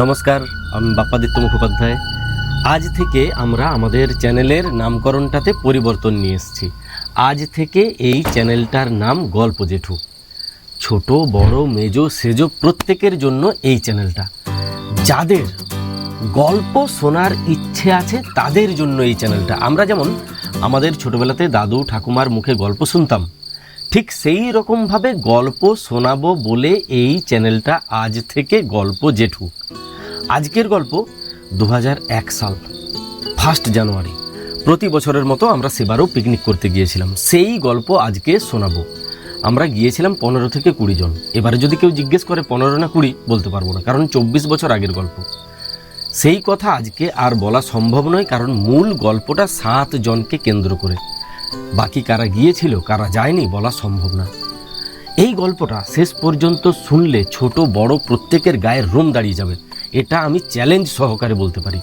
নমস্কার, আমি বাপ্পাদিত্য মুখোপাধ্যায়। আজ থেকে আমরা আমাদের চ্যানেলের নামকরণটাতে পরিবর্তন নিয়ে এসেছি। আজ থেকে এই চ্যানেলটার নাম গল্প জেঠু। ছোট বড় মেজো সেজো প্রত্যেকের জন্য এই চ্যানেলটা। যাদের গল্প শোনার ইচ্ছে আছে তাদের জন্য এই চ্যানেলটা। আমরা যেমন আমাদের ছোটবেলাতে দাদু ঠাকুমার মুখে গল্প শুনতাম, ঠিক সেই রকমভাবে গল্প শোনাবো বলে এই চ্যানেলটা আজ থেকে গল্প জেঠু। আজকের গল্প 2001 সাল 1 জানুয়ারি। প্রতি বছরের মতো আমরা সেবারও পিকনিক করতে গিয়েছিলাম। সেই গল্প আজকে শোনাবো। আমরা গিয়েছিলাম 15 থেকে 20 জন। এবারে যদি কেউ জিজ্ঞেস করে 15 না 20 বলতে পারবো না, কারণ 24 বছর আগের গল্প। সেই কথা আজকে আর বলা সম্ভব নয়, কারণ মূল গল্পটা 7 জনকে কেন্দ্র করে। বাকি কারা গিয়েছিল কারা যায়নি বলা সম্ভব না। এই গল্পটা শেষ পর্যন্ত শুনলে ছোট বড় প্রত্যেকের গায়ের রোম দাঁড়িয়ে যাবে, এটা আমি চ্যালেঞ্জ সহকারে বলতে পারি।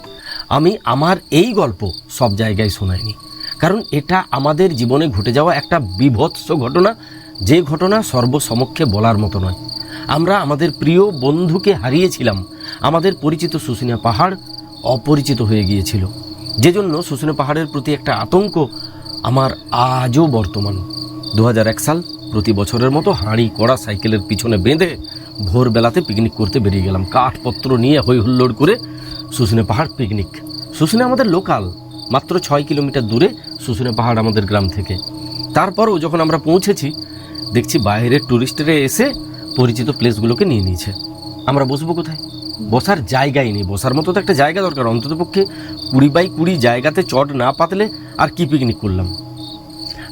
আমি আমার এই গল্প সব জায়গায় শোনাইনি, কারণ এটা আমাদের জীবনে ঘটে যাওয়া একটা বীভৎস ঘটনা, যে ঘটনা সর্বসমক্ষে বলার মতো নয়। আমরা আমাদের প্রিয় বন্ধুকে হারিয়েছিলাম। আমাদের পরিচিত শুশুনিয়া পাহাড় অপরিচিত হয়ে গিয়েছিল, যে জন্য শুশুনিয়া পাহাড়ের প্রতি একটা আতঙ্ক আমার আজও বর্তমান। 2001 সাল। প্রতি বছরের মতো হাঁড়ি কড়া সাইকেলের পিছনে বেঁধে ভোরবেলাতে পিকনিক করতে বেরিয়ে গেলাম। কাঠপত্র নিয়ে হই হুল্লোড় করে শুশুনিয়া পাহাড় পিকনিক। শুশুনিয়া আমাদের লোকাল, মাত্র 6 কিলোমিটার দূরে শুশুনিয়া পাহাড় আমাদের গ্রাম থেকে। তারপরও যখন আমরা পৌঁছেছি দেখছি বাইরের টুরিস্টরা এসে পরিচিত প্লেসগুলোকে নিয়ে নিয়েছে। আমরা বসবো কোথায়? বসার জায়গাই নেই। বসার মতো তো একটা জায়গা দরকার, অন্ততপক্ষে 20x20 জায়গাতে চট না পাতলে আর কি পিকনিক করলাম।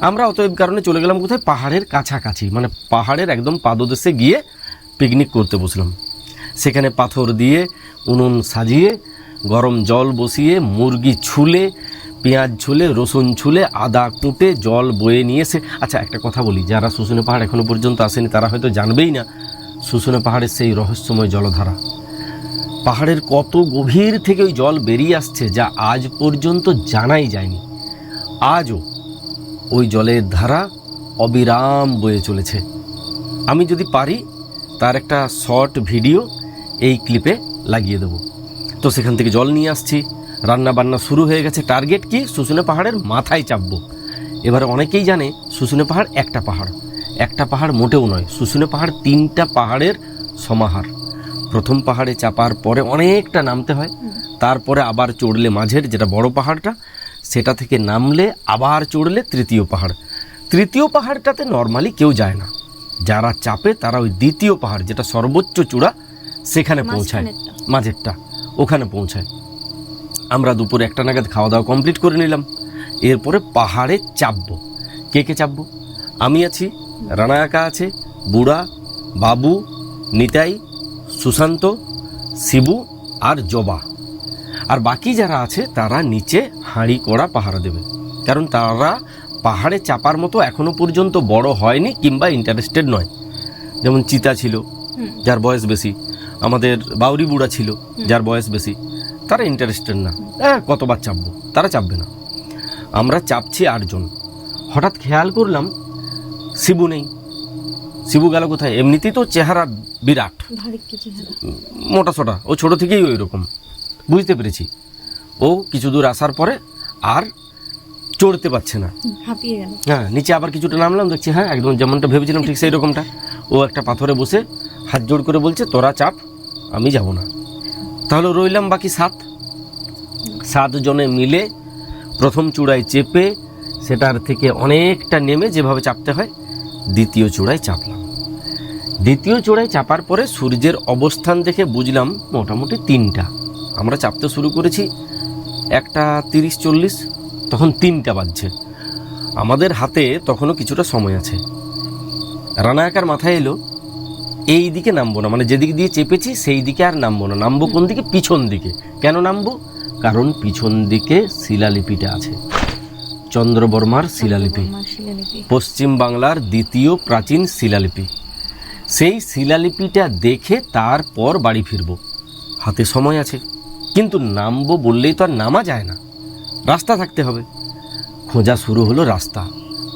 আমরা অতএব কারণে চলে গেলাম কোথায়? পাহাড়ের কাছাকাছি, মানে পাহাড়ের একদম পাদদেশে গিয়ে পিকনিক করতে বসলাম। সেখানে পাথর দিয়ে উনুন সাজিয়ে গরম জল বসিয়ে মুরগি ছুলে পেঁয়াজ ছুলে রসুন ছুলে আদা কুটে জল বয়ে নিয়ে এসে। আচ্ছা, একটা কথা বলি, যারা শুশুনিয়া পাহাড় এখনো পর্যন্ত আসেনি তারা হয়তো জানবেই না শুশুনিয়া পাহাড়ের সেই রহস্যময় জলধারা। পাহাড়ের কত গভীর থেকে ওই জল বেরিয়ে আসছে যা আজ পর্যন্ত জানাই যায়নি। আজও ওই জলের ধারা অবিরাম বয়ে চলেছে। আমি যদি পারি তার একটা শর্ট ভিডিও এই ক্লিপে লাগিয়ে দেব। তো সেখান থেকে জল নিয়ে আসছি, রান্না বান্না শুরু হয়ে গেছে। টার্গেট কি? শুশুনিয়া পাহাড়ের মাথায় চাপবো। এবার অনেকেই জানে শুশুনিয়া পাহাড় একটা পাহাড় মোটেও নয়। শুশুনিয়া পাহাড় 3টা পাহাড়ের সমাহার। প্রথম পাহাড়ে চাপার পরে অনেকটা নামতে হয়, তারপরে আবার চড়লে মাঝের যেটা বড় পাহাড়টা, সেটা থেকে নামলে আবার চড়লে তৃতীয় পাহাড়। তৃতীয় পাহাড়টাতে নর্মালি কেউ যায় না, যারা চাপে তারা ওই দ্বিতীয় পাহাড় যেটা সর্বোচ্চ চূড়া সেখানে পৌঁছায়, মাঝেরটা ওখানে পৌঁছায়। আমরা দুপুরে 1টা নাগাদ খাওয়া দাওয়া কমপ্লিট করে নিলাম। এরপরে পাহাড়ে চাপবো। কে কে চাপবো? আমি আছি, রানা একা আছে, বুড়া, বাবু, নিতাই, সুশান্ত, শিবু আর জবা। আর বাকি যারা আছে তারা নিচে হাঁড়ি কড়া পাহারা দেবে, কারণ তারা পাহাড়ে চাপার মতো এখনো পর্যন্ত বড় হয়নি কিংবা ইন্টারেস্টেড নয়। যেমন চিতা ছিল, যার বয়স বেশি, আমাদের বাউরি বুড়া ছিল যার বয়স বেশি, তারা ইন্টারেস্টেড না। কতবার চাপবো, তারা চাপবে না। আমরা চাপছি 8 জন। হঠাৎ খেয়াল করলাম শিবু নেই। শিবু গেল কোথায়? এমনিতেই তো চেহারা বিরাট, মোটা সোটা, ও ছোট থেকেই ওই রকম। বুঝতে পেরেছি ও কিছু দূর আসার পরে আর চড়তে পারছে না, হাঁপিয়ে গেল। হ্যাঁ, নিচে আবার কিছুটা নামলাম, দেখছি হ্যাঁ একদম যেমনটা ভেবেছিলাম ঠিক সেই রকমটা। ও একটা পাথরে বসে হাত জোড় করে বলছে, তোরা চাপ, আমি যাব না। তাহলে রইলাম বাকি 7 জনে মিলে প্রথম চূড়ায় চেপে সেটার থেকে অনেকটা নেমে যেভাবে চাপতে হয় দ্বিতীয় চূড়ায় চাপলাম। দ্বিতীয় চূড়ায় চাপার পরে সূর্যের অবস্থান দেখে বুঝলাম মোটামুটি 3টা। আমরা চাপতে শুরু করেছি 1:30-40, তখন 3টা বাজছে। আমাদের হাতে তখনও কিছুটা সময় আছে। রানা একার মাথায় এলো এই দিকে নামবো না, মানে যেদিক দিয়ে চেপেছি সেই দিকে আর নামবো না। নামবো কোন দিকে? পিছন দিকে। কেন নামবো? কারণ পিছন দিকে শিলালিপিটা আছে, চন্দ্রবর্মার শিলালিপি, পশ্চিম বাংলার 2য় প্রাচীন শিলালিপি। সেই শিলালিপিটা দেখে তারপর বাড়ি ফিরবো। হাতে সময় আছে, কিন্তু নামবো বললেই তো আর নামা যায় না, রাস্তা থাকতে হবে। খোঁজা শুরু হলো রাস্তা,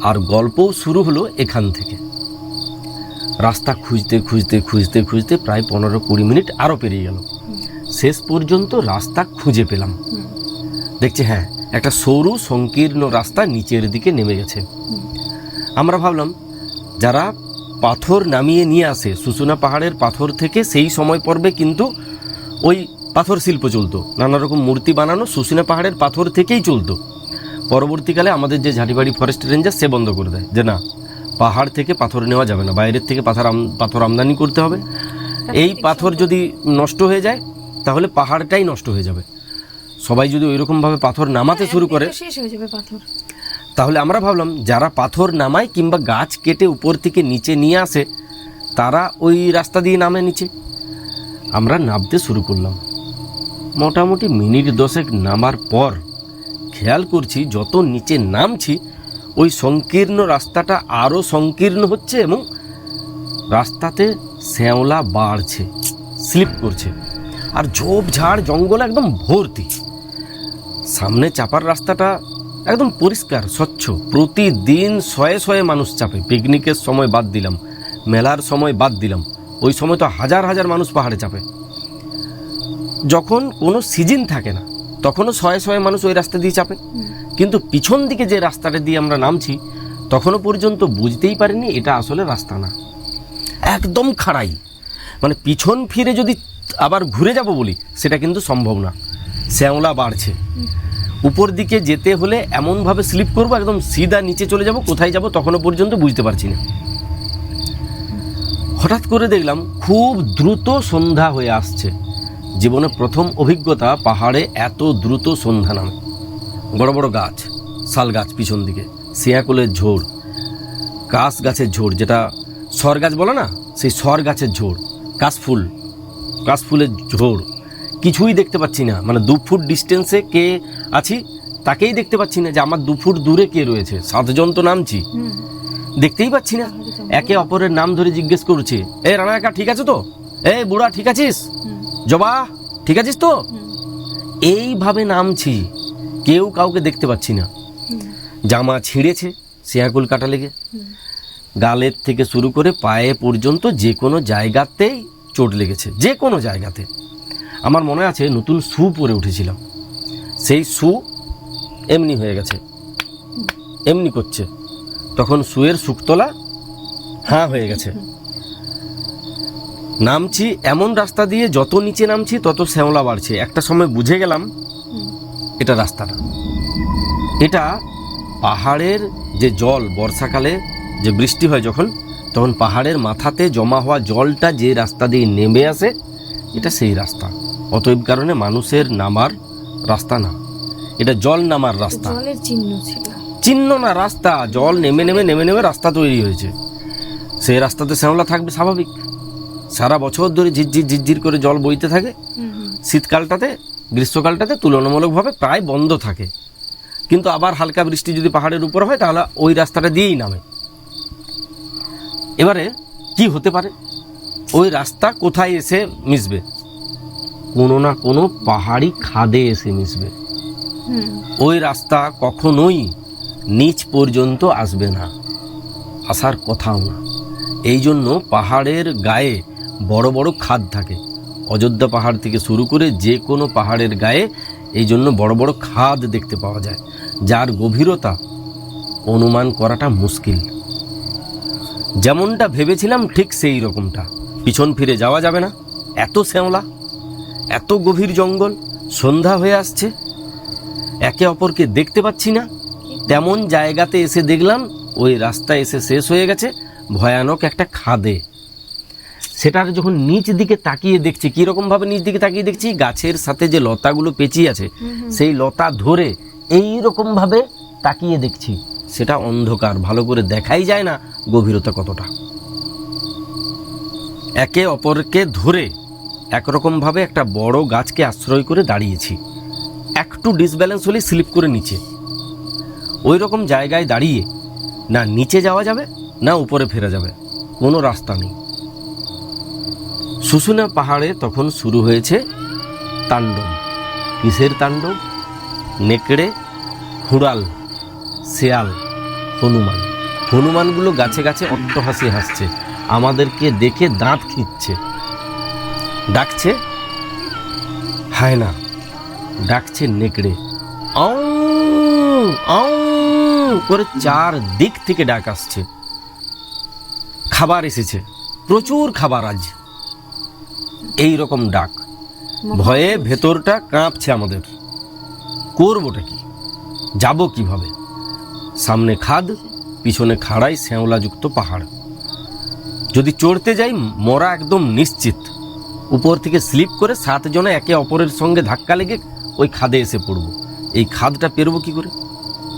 আর গল্পও শুরু হলো এখান থেকে। রাস্তা খুঁজতে খুঁজতে খুঁজতে খুঁজতে প্রায় 15-20 মিনিট আরও পেরিয়ে গেল। শেষ পর্যন্ত রাস্তা খুঁজে পেলাম। দেখছি হ্যাঁ, একটা সরু সংকীর্ণ রাস্তা নিচের দিকে নেমে গেছে। আমরা ভাবলাম যারা পাথর নামিয়ে নিয়ে আসে শুশুনা পাহাড়ের পাথর থেকে, সেই সময় পর্বে কিন্তু ওই পাথর শিল্প চলতো, নানা রকম মূর্তি বানানো শুশুনা পাহাড়ের পাথর থেকেই চলতো। পরবর্তীকালে আমাদের যে ঝাঁটিবাড়ি ফরেস্ট রেঞ্জার সে বন্ধ করে দেয় যে না, পাহাড় থেকে পাথর নেওয়া যাবে না, বাইরের থেকে পাথর আমদানি করতে হবে। এই পাথর যদি নষ্ট হয়ে যায় তাহলে পাহাড়টাই নষ্ট হয়ে যাবে। সবাই যদি ওইরকমভাবে পাথর নামাতে শুরু করে শেষ হয়ে যাবে পাথর। তাহলে আমরা ভাবলাম যারা পাথর নামায় কিংবা গাছ কেটে উপর থেকে নিচে নিয়ে আসে তারা ওই রাস্তা দিয়ে নামে নিচে। আমরা নামতে শুরু করলাম। মোটামুটি মিনিট 10 নামার পর খেয়াল করছি যত নিচে নামছি ওই সংকীর্ণ রাস্তাটা আরও সংকীর্ণ হচ্ছে এবং রাস্তাতে শ্যাওলা বাড়ছে, স্লিপ করছে, আর ঝোপঝাড় জঙ্গল একদম ভর্তি। সামনে চাপার রাস্তাটা একদম পরিষ্কার স্বচ্ছ, প্রতিদিন শয়ে শয়ে মানুষ চাপে। পিকনিকের সময় বাদ দিলাম, মেলার সময় বাদ দিলাম, ওই সময় তো হাজার হাজার মানুষ পাহাড়ে চাপে। যখন কোনো সিজন থাকে না তখনও শয়ে শয়ে মানুষ ওই রাস্তা দিয়ে চাপে, কিন্তু পিছন দিকে যে রাস্তাটা দিয়ে আমরা নামছি তখনও পর্যন্ত বুঝতেই পারিনি এটা আসলে রাস্তা না, একদম খাড়াই। মানে পিছন ফিরে যদি আবার ঘুরে যাব বলি সেটা কিন্তু সম্ভব না, শ্যাওলা বাড়ছে। উপর দিকে যেতে হলে এমনভাবে স্লিপ করবো একদম সিধা নিচে চলে যাব, কোথায় যাব তখনও পর্যন্ত বুঝতে পারছি না। হঠাৎ করে দেখলাম খুব দ্রুত সন্ধ্যা হয়ে আসছে। জীবনে প্রথম অভিজ্ঞতা পাহাড়ে এত দ্রুত সন্ধ্যা নামে। বড় বড় গাছ, শাল গাছ পিছন দিকে, শিয়াকুলের ঝোড়, কাশ গাছের ঝোড়, যেটা সর গাছ বলে না, সেই সর গাছের ঝোড়, কাশফুলের ঝোড়, কিছুই দেখতে পাচ্ছি না। মানে 2 ফুট ডিস্টেন্সে কে আছি তাকেই দেখতে পাচ্ছি না যে আমার 2 ফুট দূরে কে রয়েছে। 7 জন তো নামছি, দেখতেই পাচ্ছি না। একে অপরের নাম ধরে জিজ্ঞেস করছে, এ রানা একা ঠিক আছে তো, এ বুড়া ঠিক আছিস, জবা ঠিক আছিস তো। এইভাবে নামছি, কেউ কাউকে দেখতে পাচ্ছি না। জামা ছিঁড়েছে শিয়াকুল কাটা লেগে, গালের থেকে শুরু করে পায়ে পর্যন্ত যে কোনো জায়গাতেই চোট লেগেছে, যে কোনো জায়গাতে। আমার মনে আছে নতুন শু পরে উঠেছিলাম, সেই শু এমনি হয়ে গেছে, এমনি করছে, তখন শুয়ের শুকতলা হাঁ হয়ে গেছে। নামছি এমন রাস্তা দিয়ে, যত নিচে নামছি তত শ্যাওলা বাড়ছে। একটা সময় বুঝে গেলাম এটা রাস্তা না, এটা পাহাড়ের যে জল, বর্ষাকালে যে বৃষ্টি হয় যখন, তখন পাহাড়ের মাথাতে জমা হওয়া জলটা যে রাস্তা দিয়ে নেমে আসে এটা সেই রাস্তা। অতএব কারণে মানুষের নামার রাস্তা না, এটা জল নামার রাস্তা। জলের চিহ্ন ছিল, চিহ্ন না, রাস্তা। জল নেমে নেমে নেমে নেমে রাস্তা তৈরি হয়েছে। সেই রাস্তাতে শ্যাওলা থাকবে স্বাভাবিক, সারা বছর ধরে ঝিরঝির ঝিরঝির করে জল বইতে থাকে। শীতকালটাতে, গ্রীষ্মকালটাতে তুলনামূলকভাবে প্রায় বন্ধ থাকে, কিন্তু আবার হালকা বৃষ্টি যদি পাহাড়ের উপর হয় তাহলে ওই রাস্তাটা দিয়েই নামে। এবারে কি হতে পারে, ওই রাস্তা কোথায় এসে মিশবে? কোনো না কোনো পাহাড়ি খাদে এসে মিশবে। ওই রাস্তা কখনোই নিচ পর্যন্ত আসবে না, আসার কথাও না। এই জন্য পাহাড়ের গায়ে বড় বড় খাদ থাকে। অযোধ্যা পাহাড় থেকে শুরু করে যে কোনো পাহাড়ের গায়ে এই জন্য বড় বড় খাদ দেখতে পাওয়া যায়, যার গভীরতা অনুমান করাটা মুশকিল। যেমনটা ভেবেছিলাম ঠিক সেই রকমটা, পিছন ফিরে যাওয়া যাবে না, এত শ্যাওলা, এত গভীর জঙ্গল, সন্ধ্যা হয়ে আসছে, একে অপরকে দেখতে পাচ্ছি না। তেমন জায়গাতে এসে দেখলাম ওই রাস্তা এসে শেষ হয়ে গেছে ভয়ানক একটা খাদে। সেটার যখন নিচ দিকে তাকিয়ে দেখছি, কীরকমভাবে নিচ দিকে তাকিয়ে দেখছি, গাছের সাথে যে লতাগুলো পেঁচিয়ে আছে সেই লতা ধরে এইরকমভাবে তাকিয়ে দেখছি। সেটা অন্ধকার, ভালো করে দেখাই যায় না গভীরতা কতটা। একে অপরকে ধরে একরকমভাবে একটা বড় গাছকে আশ্রয় করে দাঁড়িয়েছি। একটু ডিসব্যালেন্স হলে স্লিপ করে নিচে। ওই রকম জায়গায় দাঁড়িয়ে না নিচে যাওয়া যাবে না উপরে ফেরা যাবে, কোনো রাস্তা নেই। শুশুনা পাহাড়ে তখন শুরু হয়েছে তাণ্ডব। কিসের তাণ্ডব? নেকড়ে, হুড়াল, শেয়াল, হনুমান। হনুমানগুলো গাছে গাছে অট্টহাসি হাসছে, আমাদেরকে দেখে দাঁত খিঁচছে, ডাকছে হায়না, ডাকছে নেকড়ে, আউ আউ করে চারদিক থেকে ডাক আসছে। খাবার এসেছে, প্রচুর খাবার আজ। এই রকম ডাক, ভয়ে ভেতরটা কাঁপছে আমাদের। করবোটা কি, যাব কিভাবে? সামনে খাদ, পিছনে খাড়াই শ্যাওলাযুক্ত পাহাড়। যদি চড়তে যাই মরা একদম নিশ্চিত। উপর থেকে স্লিপ করে 7 জনে একে অপরের সঙ্গে ধাক্কা লেগে ওই খাদে এসে পড়ব। এই খাদটা পেরোবো কি করে?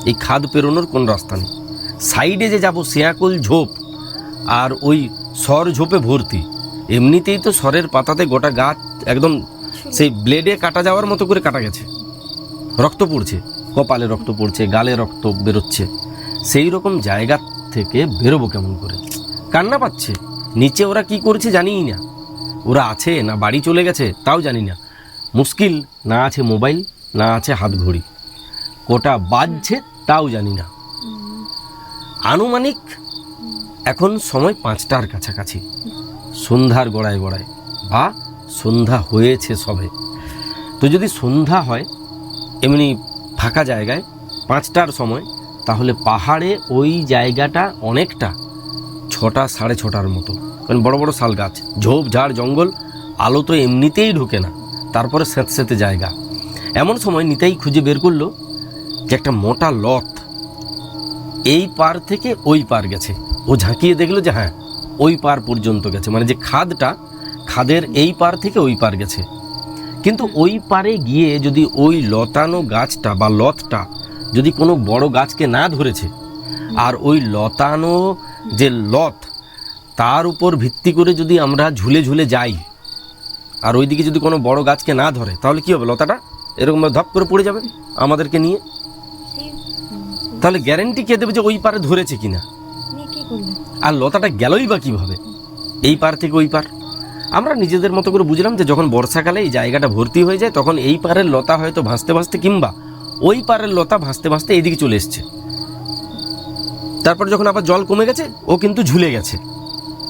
এই খাদ পেরোনোর কোন রাস্তা নেই। সাইডে যে যাব শেয়াকুল ঝোপ, আর ওই সর ঝোপে ভর্তি। এমনিতেই তো সরের পাতাতে গোটা গাছ একদম সেই ব্লেডে কাটা যাওয়ার মতো করে কাটা গেছে, রক্ত পড়ছে, কপালে রক্ত পড়ছে, গালে রক্ত বেরোচ্ছে। সেই রকম জায়গা থেকে বেরোবো কেমন করে? কান্না পাচ্ছে। নিচে ওরা কি করছে জানিই না, ওরা আছে না বাড়ি চলে গেছে তাও জানি না। মুশকিল, না আছে মোবাইল, না আছে হাত ঘড়ি, কোটা বাজছে তাও জানি না। আনুমানিক এখন সময় 5টার কাছাকাছি, সন্ধ্যার গড়ায় গড়ায়, বা সন্ধ্যা হয়েছে সবে। তো যদি সন্ধ্যা হয় এমনি ফাঁকা জায়গায় 5টার সময়, তাহলে পাহাড়ে ওই জায়গাটা অনেকটা 6টা 6:30টার মতো। কারণ বড় বড় শাল গাছ, ঝোপ ঝাড় জঙ্গল, আলো তো এমনিতেই ঢোকে না, তারপরে স্যাঁতস্যাঁতে জায়গা। এমন সময় নিতাই খুঁজে বের করলো যে একটা মোটা লথ এই পার থেকে ওই পার গেছে। ও ঝাঁকিয়ে দেখলো যে হ্যাঁ ওই পার পর্যন্ত গেছে, মানে যে খাদটা, খাদের এই পার থেকে ওই পার গেছে। কিন্তু ওই পারে গিয়ে যদি ওই লতানো গাছটা বা লতটা যদি কোনো বড় গাছকে না ধরেছে, আর ওই লতানো যে লত তার উপর ভিত্তি করে যদি আমরা ঝুলে ঝুলে যাই, আর ওইদিকে যদি কোনো বড় গাছকে না ধরে, তাহলে কি হবে? লতাটা এরকম ধপ করে পড়ে যাবে আমাদেরকে নিয়ে। তাহলে গ্যারেন্টি কে দেবে যে ওই পারে ধরেছে কিনা? আর লতাটা গেলই বা কিভাবে এই পার থেকে ওই পার? আমরা নিজেদের মতো করে বুঝলাম যে যখন বর্ষাকালে এই জায়গাটা ভর্তি হয়ে যায়, তখন এই পারের লতা হয়তো ভাসতে ভাসতে, কিংবা ওই পারের লতা ভাসতে ভাসতে এইদিকে চলে এসছে। তারপর যখন আবার জল কমে গেছে, ও কিন্তু ঝুলে গেছে।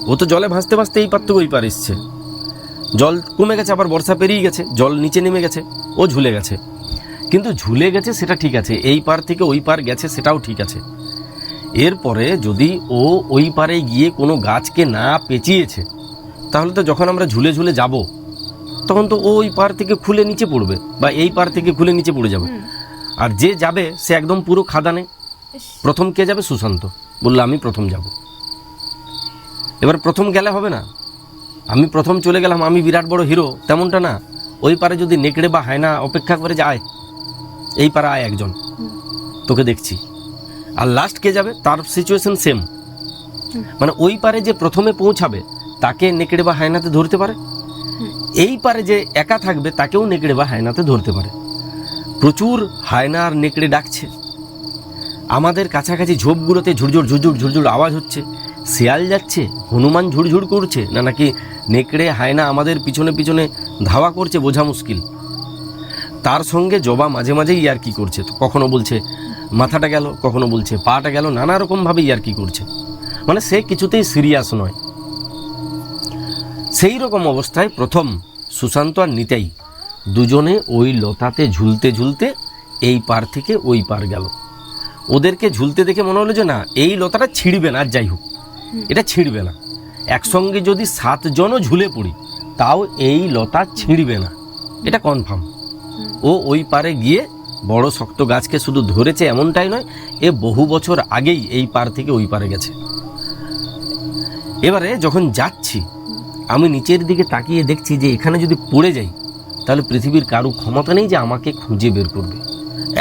ও তো জলে ভাসতে ভাসতে এই পার থেকে ওই পার এসছে। জল কমে গেছে, আবার বর্ষা পেরিয়ে গেছে, জল নিচে নেমে গেছে, ও ঝুলে গেছে। কিন্তু ঝুলে গেছে সেটা ঠিক আছে, এই পার থেকে ওই পার গেছে সেটাও ঠিক আছে। এরপরে যদি ও ওই পারে গিয়ে কোনো গাছকে না পেঁচিয়েছে, তাহলে তো যখন আমরা ঝুলে ঝুলে যাব, তখন তো ওই পার থেকে খুলে নিচে পড়বে, বা এই পার থেকে খুলে নিচে পড়ে যাবে। আর যে যাবে সে একদম পুরো খাদানে। প্রথম কে যাবে? সুশান্ত বললো আমি প্রথম যাব। এবার প্রথম গেলে হবে না, আমি প্রথম চলে গেলাম, আমি বিরাট বড় হিরো, তেমনটা না। ওই পারে যদি নেকড়ে বা হায়না অপেক্ষা করে যে আয় এই পারে আয় একজন, তোকে দেখছি। আর লাস্ট কে যাবে তার সিচুয়েশন সেম, মানে ওই পারে যে প্রথমে পৌঁছাবে তাকে নেকড়ে বা হায়নাতে ধরতে পারে, এই পারে যে একা থাকবে তাকেও নেকড়ে বা হায়নাতে ধরতে পারে। প্রচুর হায়না আর নেকড়ে ডাকছে। আমাদের কাছাকাছি ঝোপগুলোতে ঝুরঝুর ঝুরঝুর ঝুরঝুর আওয়াজ হচ্ছে। শিয়াল যাচ্ছে, হনুমান ঝুরঝুর করছে, না নাকি নেকড়ে হায়না আমাদের পিছনে পিছনে ধাওয়া করছে বোঝা মুশকিল। তার সঙ্গে জবা মাঝে মাঝে ইয়ার্কি করছে, তো কখনো বলছে মাথাটা গেল, কখনো বলছে পাটা গেল, নানা রকমভাবে ইয়ার্কি করছে। মানে সে কিছুতেই সিরিয়াস নয়। সেই রকম অবস্থায় প্রথম সুশান্ত আর নিতাই দুজনে ওই লতাতে ঝুলতে ঝুলতে এই পার থেকে ওই পার গেল। ওদেরকে ঝুলতে দেখে মনে হলো যে না, এই লতাটা ছিঁড়বে না, আর যাই হোক এটা ছিঁড়বে না। একসঙ্গে যদি 7 জনও ঝুলে পড়ি তাও এই লতা ছিঁড়বে না, এটা কনফার্ম। ও ওই পারে গিয়ে বড় শক্ত গাছকে শুধু ধরেছে এমনটাই নয়, এ বহু বছর আগেই এই পার থেকে ওই পারে গেছে। এবারে যখন যাচ্ছি আমি নিচের দিকে তাকিয়ে দেখছি যে এখানে যদি পড়ে যাই তাহলে পৃথিবীর কারো ক্ষমতা নেই যে আমাকে খুঁজে বের করবে।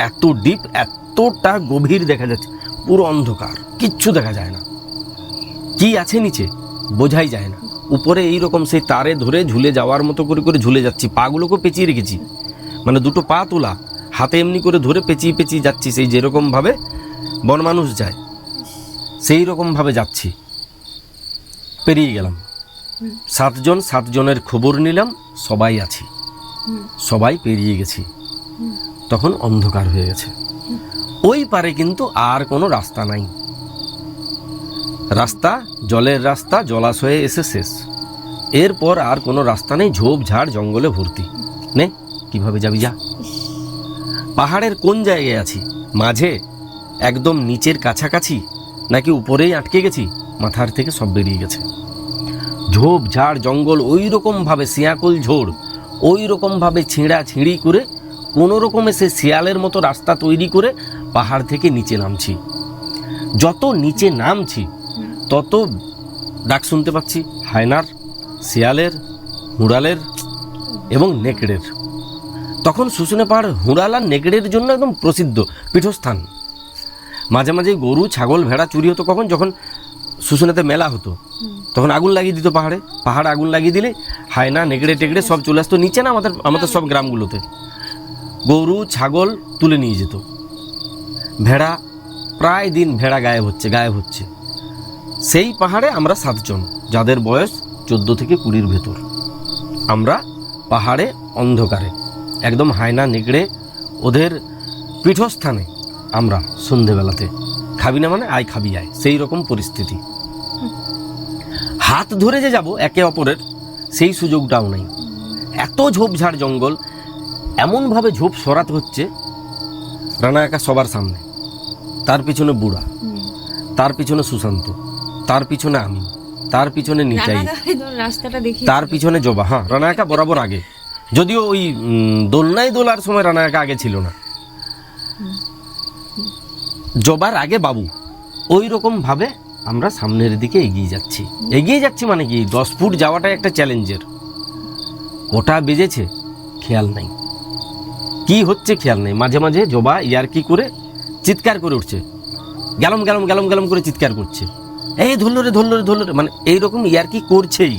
এত ডিপ, এতটা গভীর দেখা যাচ্ছে, পুরো অন্ধকার, কিচ্ছু দেখা যায় না। কি আছে নিচে বোঝাই যায় না। উপরে এইরকম সেই তারে ধরে ঝুলে যাওয়ার মতো করে করে ঝুলে যাচ্ছি, পাগুলোকে পেঁচিয়ে রেখেছি, মানে দুটো পা তোলা, হাতে এমনি করে ধরে পেঁচিয়ে পেঁচিয়ে যাচ্ছি, সেই যেরকম ভাবে বন মানুষ যায় সেই রকম ভাবে যাচ্ছি। পেরিয়ে গেলাম। 7 জনের খবর নিলাম, সবাই আছি, সবাই পেরিয়ে গেছি। তখন অন্ধকার হয়ে গেছে। ওই পারে কিন্তু আর কোনো রাস্তা নাই। রাস্তা, জলের রাস্তা জলাশয়ে এসে শেষ। এরপর আর কোনো রাস্তা নেই, ঝোপ ঝাড় জঙ্গলে ভর্তি। নে কিভাবে যাবি যা। পাহাড়ের কোন জায়গায় আছি, মাঝে, একদম নিচের কাছাকাছি, নাকি উপরেই আটকে গেছি? মাথার থেকে সব বেরিয়ে গেছে। ঝোপ ঝাড় জঙ্গল ওই রকম ভাবে, শিয়াকুল ঝোড় ওই রকম ভাবে ছিঁড়া ছিঁড়ি করে কোনো রকমে সে শিয়ালের মতো রাস্তা তৈরি করে পাহাড় থেকে নিচে নামছি। যত নিচে নামছি তত ডাক শুনতে পাচ্ছি হায়নার, শিয়ালের, হুঁড়ালের এবং নেকড়ের। তখন শুশুনে পাহাড় হুঁড়াল আর নেকড়ের জন্য একদম প্রসিদ্ধ পীঠস্থান। মাঝে মাঝে গরু ছাগল ভেড়া চুরি হতো কখন, যখন শুশুনেতে মেলা হতো, তখন আগুন লাগিয়ে দিত পাহাড় আগুন লাগিয়ে দিলে হায়না নেকড়ে টেকড়ে সব চলে আসতো নিচে না আমাদের সব গ্রামগুলোতে। গরু ছাগল তুলে নিয়ে যেত। ভেড়া প্রায় দিন ভেড়া গায়েব হচ্ছে। সেই পাহাড়ে আমরা 7 জন, যাদের বয়স 14 থেকে 20-র ভেতর। আমরা পাহাড়ে অন্ধকারে একদম হায়না নেকড়ে ওদের পীঠস্থানে আমরা সন্ধেবেলাতে, খাবি না মানে আয় খাবি আয়, সেই রকম পরিস্থিতি। হাত ধরে যে যাব একে অপরের সেই সুযোগটাও নেই। এত ঝোপঝাড় জঙ্গল, এমনভাবে ঝোপ সরাতে হচ্ছে। রানা একা সবার সামনে, তার পিছনে বুড়া, তার পিছনে সুশান্ত, তার পিছনে আমি, তার পিছনে নিতাই, তার পিছনে জবা। হ্যাঁ, রানা একা বরাবর আগে, যদিও ওই দোলনায় দোলার সময় রানা একা আগে ছিল না, জবার আগে বাবু। ওই রকম ভাবে আমরা সামনের দিকে এগিয়ে যাচ্ছি মানে কি 10 ফুট যাওয়াটা একটা চ্যালেঞ্জের। কটা বেজেছে খেয়াল নাই, কি হচ্ছে খেয়াল নেই। মাঝে মাঝে জবা ইয়ারকি করে চিৎকার করে উঠছে, গেলাম গেলাম গেলাম গেলাম করে চিৎকার করছে, এই ধরলো রে, মানে এইরকম ইয়ারকি করছেই,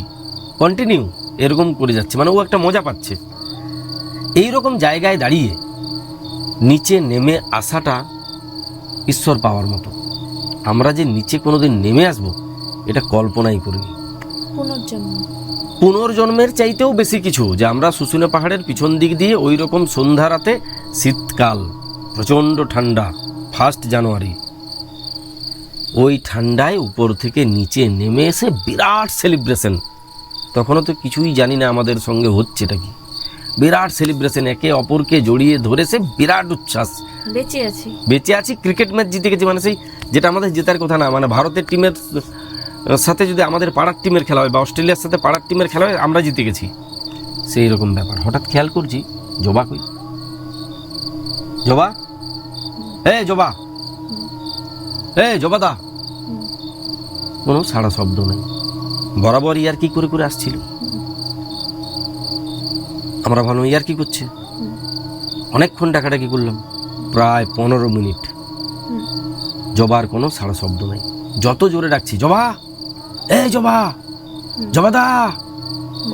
কন্টিনিউ এরকম করে যাচ্ছে, মানে ও একটা মজা পাচ্ছে। এইরকম জায়গায় দাঁড়িয়ে নিচে নেমে আসাটা ঈশ্বর পাওয়ার মতো। আমরা যে নিচে কোনোদিন নেমে আসবো এটা কল্পনাই করিনি। পুনর্জন্মের চাইতেও বেশি কিছু, যে আমরা শুশুনে পাহাড়ের পিছন দিক দিয়ে ওই রকম সন্ধ্যা রাতে, শীতকাল, প্রচণ্ড ঠান্ডা, 1 জানুয়ারি, ওই ঠান্ডায় উপর থেকে নিচে নেমে এসে বিরাট সেলিব্রেশন। তখনও তো কিছুই জানি না আমাদের সঙ্গে হচ্ছেটা কি। বিরাট সেলিব্রেশন, একে অপরকে জড়িয়ে ধরেছে, বিরাট উচ্ছ্বাস। বেঁচে আছি, ক্রিকেট ম্যাচ জিতে গেছি, মানে সেই যেটা আমাদের জেতার কথা না, মানে ভারতের টিমের সাথে যদি আমাদের পাড়ার টিমের খেলা হয় বা অস্ট্রেলিয়ার সাথে পাড়ার টিমের খেলা হয়, আমরা জিতে গেছি, সেই রকম ব্যাপার। হঠাৎ খেয়াল করছি জবা কই, জবা, জবাদা, কোনো সাড়া শব্দ নেই। বরাবর ইয়ার কি করে করে আসছিল। আমরা ভালো ইয়ার কি করছে, অনেকক্ষণ ডাকাডাকি করলাম, প্রায় 15 মিনিট। জবার কোনো সাড়া শব্দ নাই। যত জোরে ডাকছি, জবা, জবা, জবাদা,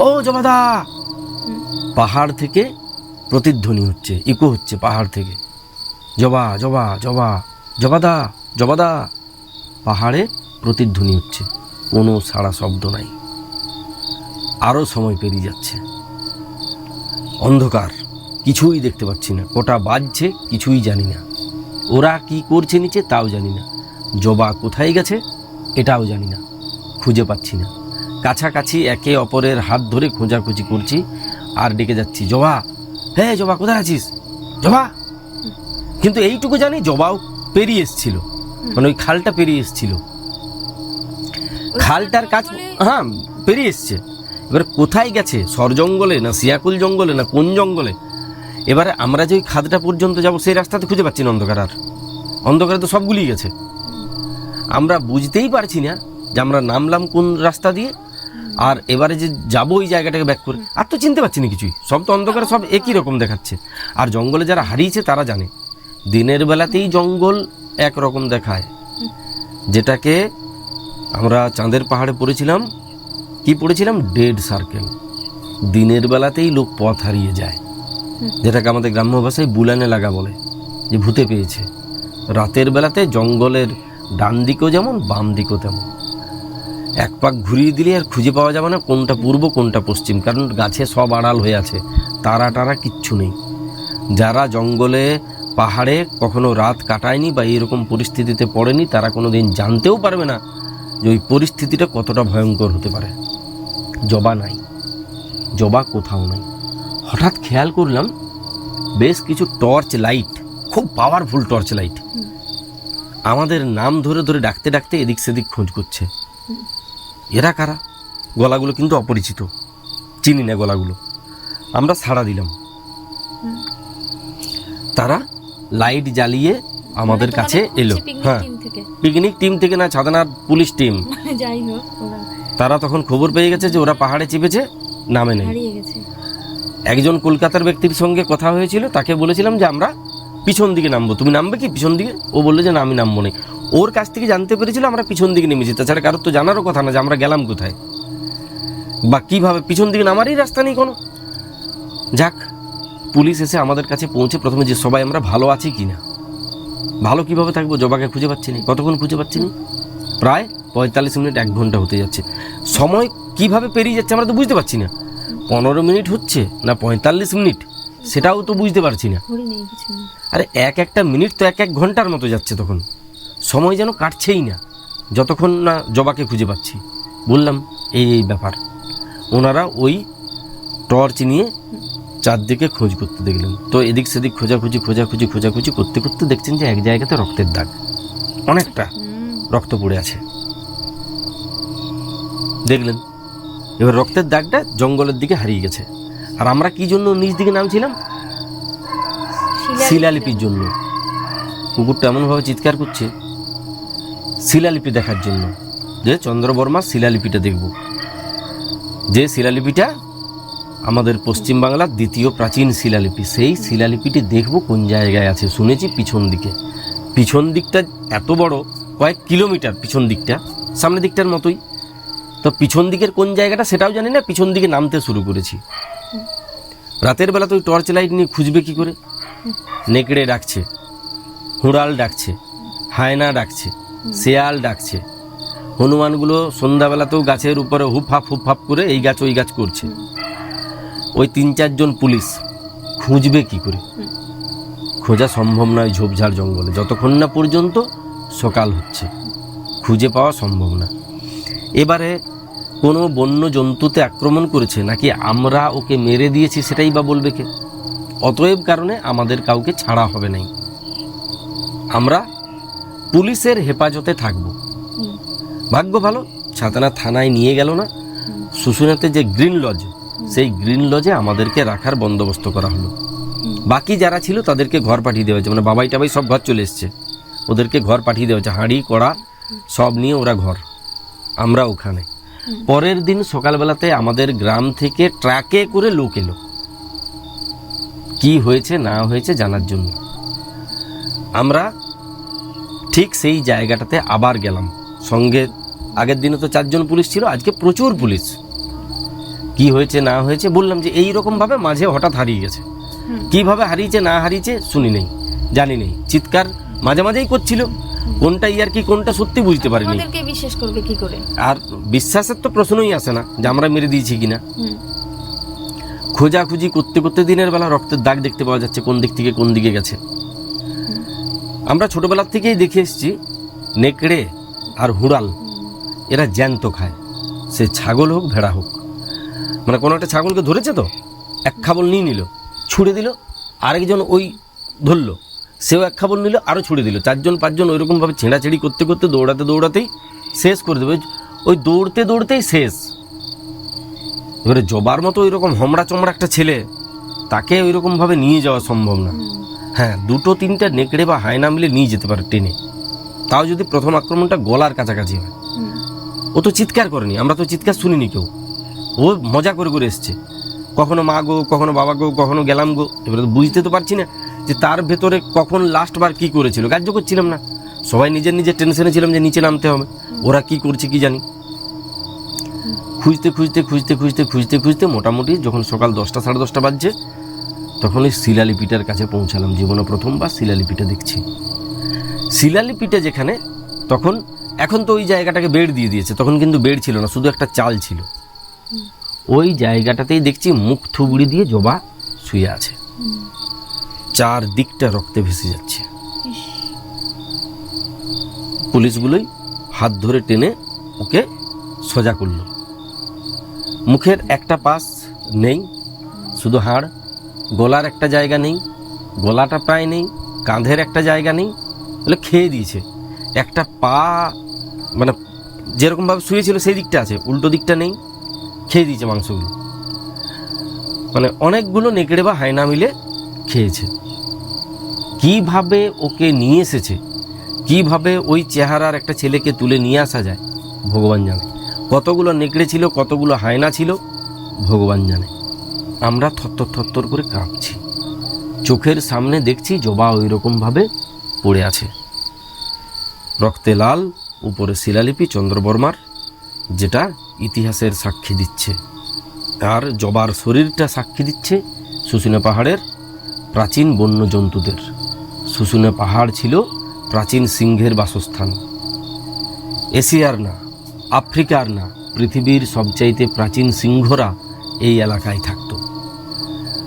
ও জবাদা, পাহাড় থেকে প্রতিধ্বনি হচ্ছে, ইকো হচ্ছে পাহাড় থেকে, জবা জবা জবা, জবাদা জবাদা, পাহাড়ে প্রতিধ্বনি হচ্ছে, কোনো সাড়া শব্দ নাই। আরো সময় পেরিয়ে যাচ্ছে, অন্ধকার, কিছুই দেখতে পাচ্ছি না, কটা বাজছে কিছুই জানি না, ওরা কি করছে নিচে তাও জানি না, জবা কোথায় গেছে এটাও জানি না, খুঁজে পাচ্ছি না। কাছাকাছি একে অপরের হাত ধরে খোঁজাখুঁজি করছি আর ডেকে যাচ্ছি, জবা, জবা কোথায় আছিস জবা। কিন্তু এইটুকু জানি জবাও পেরিয়ে এসছিল, মানে ওই খালটা পেরিয়ে এসছিল, খালটার কাজ, হ্যাঁ পেরিয়ে এসছে। এবার কোথায় গেছে, সর জঙ্গলে না শিয়াকুল জঙ্গলে না কোন জঙ্গলে, এবারে আমরা যে ওই খাদটা পর্যন্ত যাব সেই রাস্তাতে খুঁজে পাচ্ছি না, অন্ধকারে তো সবগুলি গেছে। আমরা বুঝতেই পারছি না যে আমরা নামলাম কোন রাস্তা দিয়ে, আর এবারে যে যাবো ওই জায়গাটাকে ব্যাক করে, আর তো চিনতে পারছি না কিছুই, সব তো অন্ধকারে, সব একই রকম দেখাচ্ছে। আর জঙ্গলে যারা হারিয়েছে তারা জানে দিনের বেলাতেই জঙ্গল একরকম দেখায়, যেটাকে আমরা চাঁদের পাহাড়ে পড়েছিলাম, কি পড়েছিলাম, ডেড সার্কেল। দিনের বেলাতেই লোক পথ হারিয়ে যায়, যেটাকে আমাদের গ্রাম্য ভাষায় বুলানে লাগা বলে, যে ভূতে পেয়েছে। রাতের বেলাতে জঙ্গলের ডান দিকেও যেমন বাম দিকেও তেমন, এক পাক ঘুরিয়ে দিলে আর খুঁজে পাওয়া যাবে না কোনটা পূর্ব কোনটা পশ্চিম, কারণ গাছে সব আড়াল হয়ে আছে, তারা টারা কিচ্ছু নেই। যারা জঙ্গলে পাহাড়ে কখনো রাত কাটায়নি বা এইরকম পরিস্থিতিতে পড়েনি, তারা কোনো দিন জানতেও পারবে না যে ওই পরিস্থিতিটা কতটা ভয়ঙ্কর হতে পারে। জবা নাই, জবা কোথাও নাই। হঠাৎ খেয়াল করলাম বেশ কিছু টর্চ লাইট, খুব পাওয়ারফুল টর্চ লাইট, আমাদের নাম ধরে ধরে ডাকতে ডাকতে এদিক সেদিক খোঁজ করছে। এরা কারা? গলাগুলো কিন্তু অপরিচিত, চিনি না গলাগুলো। আমরা সাড়া দিলাম, তারা লাইট জ্বালিয়ে আমাদের কাছে এলো। হ্যাঁ, পিকনিক টিম থেকে না, ছাদনার পুলিশ টিম। যাই হোক, তারা তখন খবর পেয়ে গেছে যে ওরা পাহাড়ে চেপেছে, নামে নেই। একজন কলকাতার ব্যক্তির সঙ্গে কথা হয়েছিল, তাকে বলেছিলাম যে আমরা পিছন দিকে নামবো, তুমি নামবে কি পিছন দিকে? ও বললো যে না, আমি নামবো না। ওর কাছ থেকে জানতে পেরেছিল আমরা পিছন দিকে নেমেছি, তাছাড়া কারোর তো জানারও কথা না যে আমরা গেলাম কোথায় বা কিভাবে। পিছন দিকে নামারই রাস্তা নেই কোনো। যাক, পুলিশ এসে আমাদের কাছে পৌঁছে প্রথমে যে সবাই আমরা ভালো আছি কিনা। ভালো কিভাবে থাকবো, জবাকে খুঁজে পাচ্ছি না। কতক্ষণ খুঁজে পাচ্ছি না? প্রায় 45 মিনিট, 1 ঘন্টা হতে যাচ্ছে। সময় কিভাবে পেরিয়ে যাচ্ছে আমরা তো বুঝতে পারছি না। 15 মিনিট হচ্ছে না 45 মিনিট, সেটাও তো বুঝতে পারছি না। আরে একটা মিনিট তো 1 ঘন্টার মতো যাচ্ছে। তখন সময় যেন কাটছেই না, যতক্ষণ না জবাকে খুঁজে পাচ্ছি। বললাম এই ব্যাপার। ওনারা ওই টর্চ নিয়ে চারদিকে খোঁজ করতে দেখলেন। তো এদিক সেদিক খোঁজাখুঁজি করতে করতে দেখছেন যে এক জায়গাতে রক্তের দাগ, অনেকটা রক্ত পড়ে আছে। দেখলেন, এবার রক্তের দাগটা জঙ্গলের দিকে হারিয়ে গেছে। আর আমরা কি জন্য নিচ দিকে নামছিলাম? শিলালিপির জন্য। কুকুরটা এমনভাবে চিৎকার করছে, শিলালিপি দেখার জন্য, যে চন্দ্রবর্মার শিলালিপিটা দেখব। যে শিলালিপিটা আমাদের পশ্চিমবাংলার দ্বিতীয় প্রাচীন শিলালিপি, সেই শিলালিপিটি দেখব কোন জায়গায় আছে। শুনেছি পিছন দিকে। পিছন দিকটা এত বড়, কয়েক কিলোমিটার পিছন দিকটা, সামনের দিকটার মতোই। তো পিছন দিকের কোন জায়গাটা সেটাও জানি না। পিছন দিকে নামতে শুরু করেছি। রাতের বেলা তো ওই টর্চ লাইট নিয়ে খুঁজবে কি করে? নেকড়ে ডাকছে, হুড়াল ডাকছে, হায়না ডাকছে, শেয়াল ডাকছে। হনুমানগুলো সন্ধ্যাবেলাতেও গাছের উপরে হুপ হাপ করে এই গাছ ওই গাছ করছে। ওই 3-4 জন পুলিশ খুঁজবে কি করে? খোঁজা সম্ভব নয় ঝোপঝাড় জঙ্গলে, যতক্ষণ না পর্যন্ত সকাল হচ্ছে। খুঁজে পাওয়া সম্ভব না। এবারে কোনো বন্য জন্তুতে আক্রমণ করেছে নাকি আমরা ওকে মেরে দিয়েছি, সেটাই বা বলবে কে? অতএব কারণে আমাদের কাউকে ছাড়া হবে নাই। আমরা পুলিশের হেফাজতে থাকব। ভাগ্য ভালো, ছাতনা থানায় নিয়ে গেল না। শুশুনিয়াতে যে গ্রিন লজ, সেই গ্রিন লজে আমাদেরকে রাখার বন্দোবস্ত করা হলো। বাকি যারা ছিল তাদেরকে ঘর পাঠিয়ে দেওয়া হয়েছে, মানে বাবাই টাবাই সব ঘর চলে এসছে, ওদেরকে ঘর পাঠিয়ে দেওয়া হয়েছে। হাঁড়ি কড়া সব নিয়ে ওরা ঘর, আমরা ওখানে। পরের দিন সকালবেলাতে আমাদের গ্রাম থেকে ট্রাকে করে লোক এলো কি হয়েছে না হয়েছে জানার জন্য। আমরা ঠিক সেই জায়গাটাতে আবার গেলাম। সঙ্গে আগের দিনে তো 4 জন পুলিশ ছিল, আজকে প্রচুর পুলিশ। কি হয়েছে না হয়েছে বললাম যে এই রকম ভাবে মাঝে হঠাৎ হারিয়ে গেছে। কিভাবে হারিয়েছে না হারিয়েছে শুনি নেই, জানি নেই। চিৎকার মাঝে মাঝেই করছিল, কোনটা ইয়ার কি কোনটা সত্যি বুঝতে পারিনি। আমাদেরকে বিশ্বাস করবে কি করে? আর বিশ্বাসের তো প্রশ্নই আসে না যে আমরা মেরে দিয়েছি কিনা। খোঁজাখুঁজি করতে করতে দিনের বেলা রক্তের দাগ দেখতে পাওয়া যাচ্ছে কোন দিক থেকে কোন দিকে গেছে। আমরা ছোটবেলার থেকেই দেখে এসেছি নেকড়ে আর হুড়াল এরা জ্যান্ত খায়, সে ছাগল হোক ভেড়া হোক। মানে কোনো একটা ছাগলকে ধরেছে তো এক খাবল নিয়ে নিল, ছুঁড়ে দিল, আরেকজন ওই ধরলো, সেও এক খাবল নিল, আরও ছুঁড়ে দিল। 4 জন 5 জন ওইরকমভাবে ছেঁড়াছেড়ি করতে করতে দৌড়াতেই শেষ করে দেবে। ওই দৌড়তেই শেষ। এবারে জবার মতো ওইরকম হমড়া চমড়া একটা ছেলে, তাকে ওইরকমভাবে নিয়ে যাওয়া সম্ভব না। হ্যাঁ, 2-3টা নেকড়ে বা হায়না মিলে নিয়ে যেতে পারে টেনে, তাও যদি প্রথম আক্রমণটা গলার কাছাকাছি হয়। ও তো চিৎকার করেনি, আমরা তো চিৎকার শুনিনি কেউ। ও মজা করে এসছে, কখনো মা গো, কখনো বাবা গো, কখনো গেলাম গো। এবারে তো বুঝতে তো পারছি না যে তার ভেতরে কখন লাস্ট বার কি করেছিল। কার্য করছিলাম না, সবাই নিজের টেনশনে ছিলাম যে নিচে নামতে হবে, ওরা কি করছে কি জানি। খুঁজতে মোটামুটি যখন সকাল 10টা 10:30 বাজছে, তখন ওই শিলালিপিটার কাছে পৌঁছালাম। জীবনে প্রথমবার শিলালিপিটা দেখছি। শিলালিপিটা যেখানে, তখন এখন তো ওই জায়গাটাকে বেড় দিয়ে দিয়েছে, তখন কিন্তু বেড় ছিল না, শুধু একটা চাল ছিল। ওই জায়গাটাতেই দেখছি মুখ থুবড়ি দিয়ে জবা শুয়ে আছে, 4 দিকটা রক্তে ভেসে যাচ্ছে। পুলিশগুলোই হাত ধরে টেনে ওকে সোজা করলো। মুখের একটা পাশ নেই, শুধু হাড়, গলার একটা জায়গা নেই, গলাটা প্রায় নেই, কাঁধের একটা জায়গা নেই, বলে খেয়ে দিয়েছে। একটা পা মানে যেরকমভাবে শুয়েছিল সেই দিকটা আছে, উল্টো দিকটা নেই, খেয়ে দিয়েছে মাংসগুলো। মানে অনেকগুলো নেকড়ে বা হায়না মিলে খেয়েছে। কিভাবে ওকে নিয়ে এসেছে, কিভাবে ওই চেহারার একটা ছেলেকে তুলে নিয়ে আসা যায় ভগবান জানে। কতগুলো নেকড়ে ছিল, কতগুলো হায়না ছিল ভগবান জানে। আমরা থরথর থরথর করে কাঁপছি। চোখের সামনে দেখছি জবা ওই রকমভাবে পড়ে আছে, রক্তে লাল, উপরে শিলালিপি চন্দ্রবর্মার, যেটা ইতিহাসের সাক্ষী দিচ্ছে। আর জবার শরীরটা সাক্ষী দিচ্ছে শুশুনিয়া পাহাড়ের প্রাচীন বন্য জন্তুদের। শুশুনিয়া পাহাড় ছিল প্রাচীন সিংহের বাসস্থান। এশিয়ার না, আফ্রিকার না, পৃথিবীর সবচাইতে প্রাচীন সিংহরা এই এলাকায় থাকত।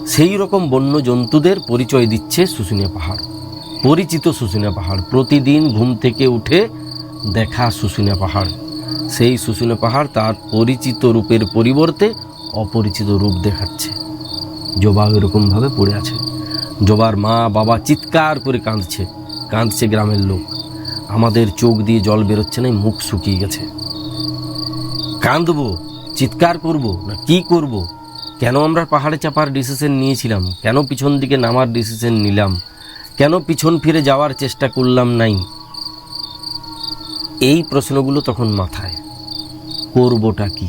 সেই রকম বন্য জন্তুদের পরিচয় দিচ্ছে শুশুনিয়া পাহাড়, পরিচিত শুশুনিয়া পাহাড়। প্রতিদিন ঘুম থেকে উঠে দেখা শুশুনিয়া পাহাড়। সেই শুশুনিয়া পাহাড় তার পরিচিত রূপের পরিবর্তে অপরিচিত রূপ দেখাচ্ছে। জবা এরকমভাবে পড়ে আছে। জবার মা বাবা চিৎকার করে কাঁদছে, কাঁদছে গ্রামের লোক। আমাদের চোখ দিয়ে জল বেরোচ্ছে না, মুখ শুকিয়ে গেছে। কাঁদবো, চিৎকার করব না কি করব? কেন আমরা পাহাড়ে চাপার ডিসিশন নিয়েছিলাম? কেন পিছন দিকে নামার ডিসিশন নিলাম? কেন পিছন ফিরে যাওয়ার চেষ্টা করলাম নাই? এই প্রশ্নগুলো তখন মাথায়। করবোটা কি?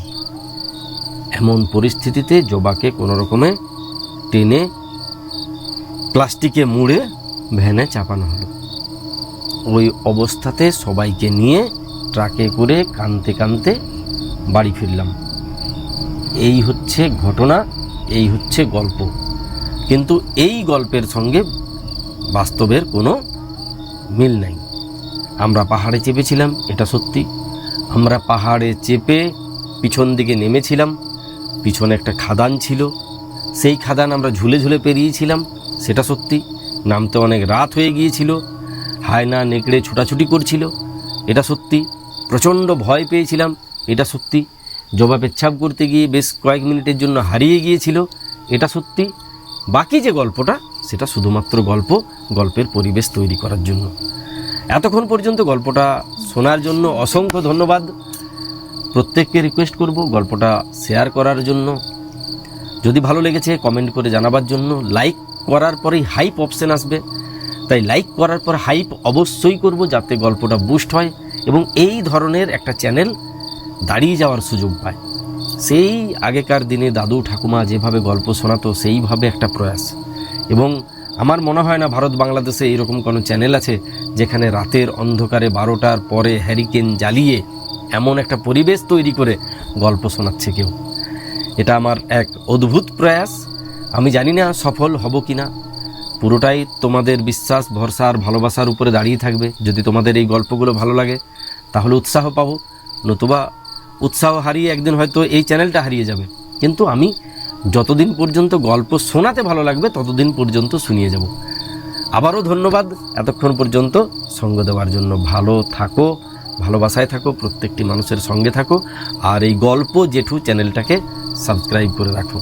এমন পরিস্থিতিতে জবাকে কোনো রকমে টেনে প্লাস্টিকে মুড়ে ভ্যানে চাপানো হলো। ওই অবস্থাতে সবাইকে নিয়ে ট্রাকে করে কাঁদতে কাঁদতে বাড়ি ফিরলাম। এই হচ্ছে ঘটনা, এই হচ্ছে গল্প। কিন্তু এই গল্পের সঙ্গে বাস্তবের কোনো মিল নাই। আমরা পাহাড়ে চেপেছিলাম, এটা সত্যি। আমরা পাহাড়ে চেপে পিছন দিকে নেমেছিলাম, পিছনে একটা খাদান ছিল, সেই খাদান আমরা ঝুলে ঝুলে পেরিয়েছিলাম, সেটা সত্যি। নামতে অনেক রাত হয়ে গিয়েছিল, হায়না নেকড়ে ছুটাছুটি করছিল, এটা সত্যি। প্রচণ্ড ভয় পেয়েছিলাম, এটা সত্যি। জবা পেচ্ছাপ করতে গিয়ে বেশ কয়েক মিনিটের জন্য হারিয়ে গিয়েছিল, এটা সত্যি। বাকি যে গল্পটা, সেটা শুধুমাত্র গল্প, গল্পের পরিবেশ তৈরি করার জন্য। এতক্ষণ পর্যন্ত গল্পটা শোনার জন্য অসংখ্য ধন্যবাদ। প্রত্যেককে রিকোয়েস্ট করব গল্পটা শেয়ার করার জন্য। যদি ভালো লেগেছে কমেন্ট করে জানাবার জন্য। লাইক করার পরেই হাইপ অপশন আসবে, তাই লাইক করার পর হাইপ অবশ্যই করব, যাতে গল্পটা বুস্ট হয় এবং এই ধরনের একটা চ্যানেল দাঁড়িয়ে যাওয়ার সুযোগ পায়। সেই আগেকার দিনে দাদু ঠাকুমা যেভাবে গল্প শোনাতো, সেইভাবে একটা প্রয়াস। এবং আমার মনে হয় না ভারত বাংলাদেশে এরকম কোনো চ্যানেল আছে যেখানে রাতের অন্ধকারে 12টার পরে হ্যারিকেন জ্বালিয়ে এমন একটা পরিবেশ তৈরি করে গল্প শোনাচ্ছে কেউ। এটা আমার এক অদ্ভুত প্রয়াস। আমি জানি না সফল হব কি না, পুরোটাই তোমাদের বিশ্বাস, ভরসা আর ভালোবাসার উপরে দাঁড়িয়ে থাকবে। যদি তোমাদের এই গল্পগুলো ভালো লাগে তাহলে উৎসাহ পাবো, নতুবা উৎসাহ হারিয়ে একদিন হয়তো এই চ্যানেলটা হারিয়ে যাবে। কিন্তু আমি যতদিন পর্যন্ত গল্প শোনাতে ভালো লাগবে ততদিন পর্যন্ত শুনিয়ে যাব। আবারও ধন্যবাদ এতক্ষণ পর্যন্ত সঙ্গ দেওয়ার জন্য। ভালো থাকো, ভালোবাসায় থাকো, প্রত্যেকটি মানুষের সঙ্গে থাকো, আর এই গল্প জেঠু চ্যানেলটাকে সাবস্ক্রাইব করে রাখো।